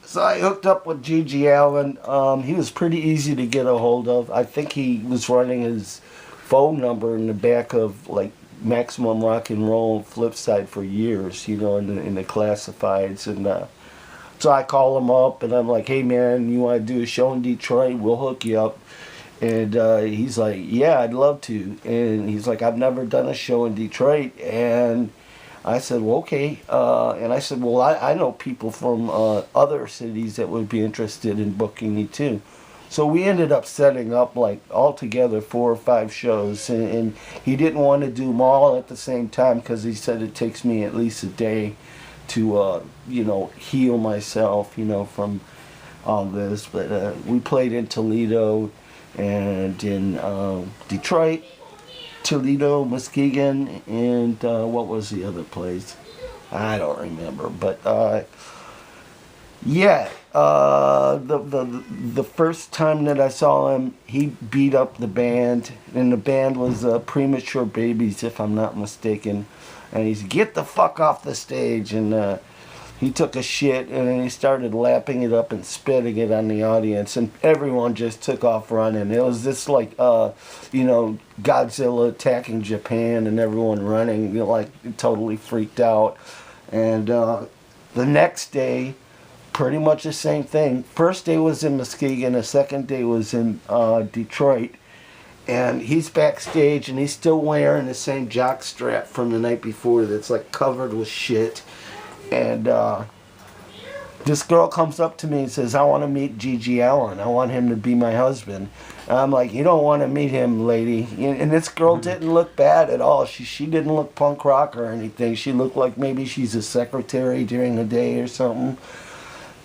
So I hooked up with G.G. Allen. He was pretty easy to get a hold of. I think he was running his phone number in the back of like Maximum Rock and Roll Flipside for years, you know, in the classifieds. And so I call him up and I'm like, hey man, you want to do a show in Detroit? We'll hook you up. And he's like, yeah, I'd love to. And he's like, I've never done a show in Detroit. And I said, well, okay. And I said, well, I know people from other cities that would be interested in booking me too. So we ended up setting up like altogether 4 or 5 shows. And he didn't want to do them all at the same time because he said it takes me at least a day to, you know, heal myself, you know, from all this. But we played in Toledo and in Detroit, Toledo, Muskegon, and what was the other place? I don't remember. But yeah, the first time that I saw him, he beat up the band, and the band was Premature Babies, if I'm not mistaken. And he said, "Get the fuck off the stage!" And he took a shit and then he started lapping it up and spitting it on the audience, and everyone just took off running. It was this like, you know, Godzilla attacking Japan and everyone running, you know, like totally freaked out. And the next day, pretty much the same thing. First day was in Muskegon, the second day was in Detroit. And he's backstage and he's still wearing the same jock strap from the night before that's like covered with shit. And this girl comes up to me and says, I want to meet G.G. Allen. I want him to be my husband. And I'm like, you don't want to meet him, lady. And this girl didn't look bad at all. She didn't look punk rock or anything. She looked like maybe she's a secretary during the day or something.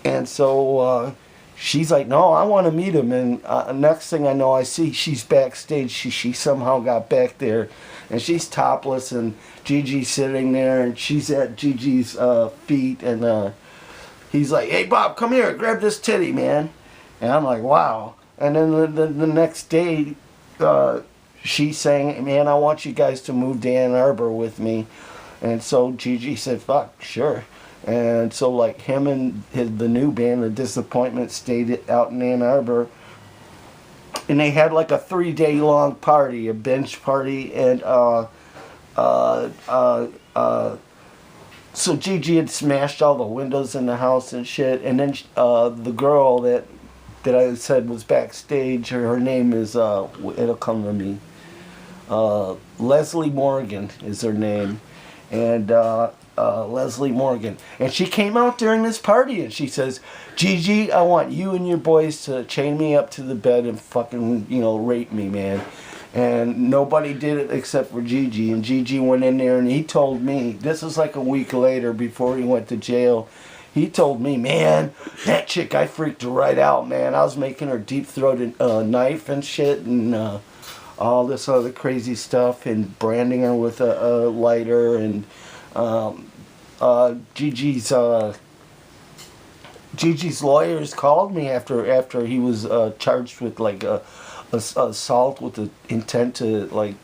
And so she's like, no, I want to meet him. And next thing I know, I see she's backstage. She somehow got back there. And she's topless, and Gigi's sitting there, and she's at Gigi's feet. And he's like, hey, Bob, come here. Grab this titty, man. And I'm like, wow. And then the next day, she's saying, man, I want you guys to move to Ann Arbor with me. And so Gigi said, fuck, sure. And so like him and the new band, The Disappointment, stayed out in Ann Arbor. And they had like a 3-day long party, a bench party. And so Gigi had smashed all the windows in the house and shit. And then the girl that I said was backstage, her name is, it'll come to me, Leslie Morgan is her name. And Leslie Morgan. And she came out during this party and she says, Gigi, I want you and your boys to chain me up to the bed and fucking, you know, rape me, man. And nobody did it except for Gigi. And Gigi went in there and he told me, this was like a week later before he went to jail, he told me, man, that chick, I freaked her right out, man. I was making her deep-throated knife and shit and all this other crazy stuff and branding her with a lighter. And Gigi's lawyers called me after he was charged with like assault with the intent to, like,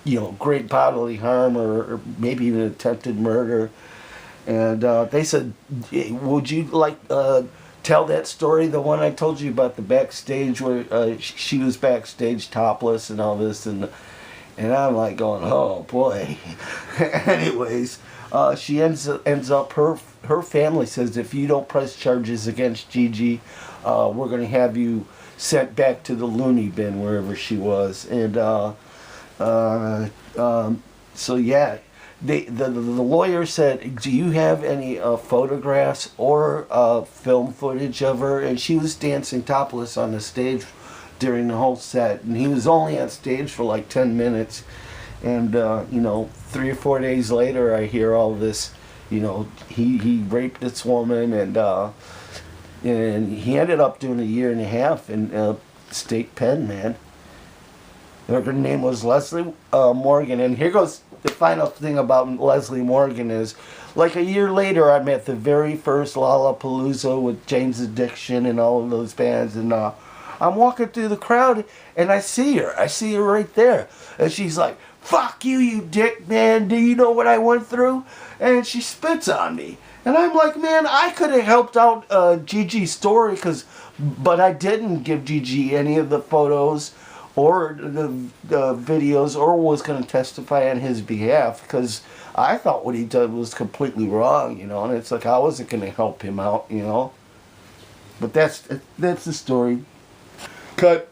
you know, great bodily harm or maybe even attempted murder. And they said, would you like tell that story, the one I told you about the backstage where she was backstage topless and all this, and I'm like going, oh boy. Anyways, she ends up, her family says, if you don't press charges against Gigi, we're going to have you sent back to the loony bin wherever she was. And so yeah, the lawyer said, do you have any photographs or film footage of her? And she was dancing topless on the stage during the whole set, and he was only on stage for like 10 minutes. And you know, 3 or 4 days later, I hear all this, you know, he raped this woman, and he ended up doing 1.5 years in state pen, man. Her name was Leslie Morgan. And here goes the final thing about Leslie Morgan is, like a year later, I'm at the very first Lollapalooza with Jane's Addiction and all of those bands, and I'm walking through the crowd, and I see her. I see her right there. And she's like, fuck you, you dick, man. Do you know what I went through? And she spits on me. And I'm like, man, I could have helped out Gigi's story, but I didn't give Gigi any of the photos or the videos, or was going to testify on his behalf, because I thought what he did was completely wrong, you know. And it's like I wasn't going to help him out, you know. But that's the story. Cut.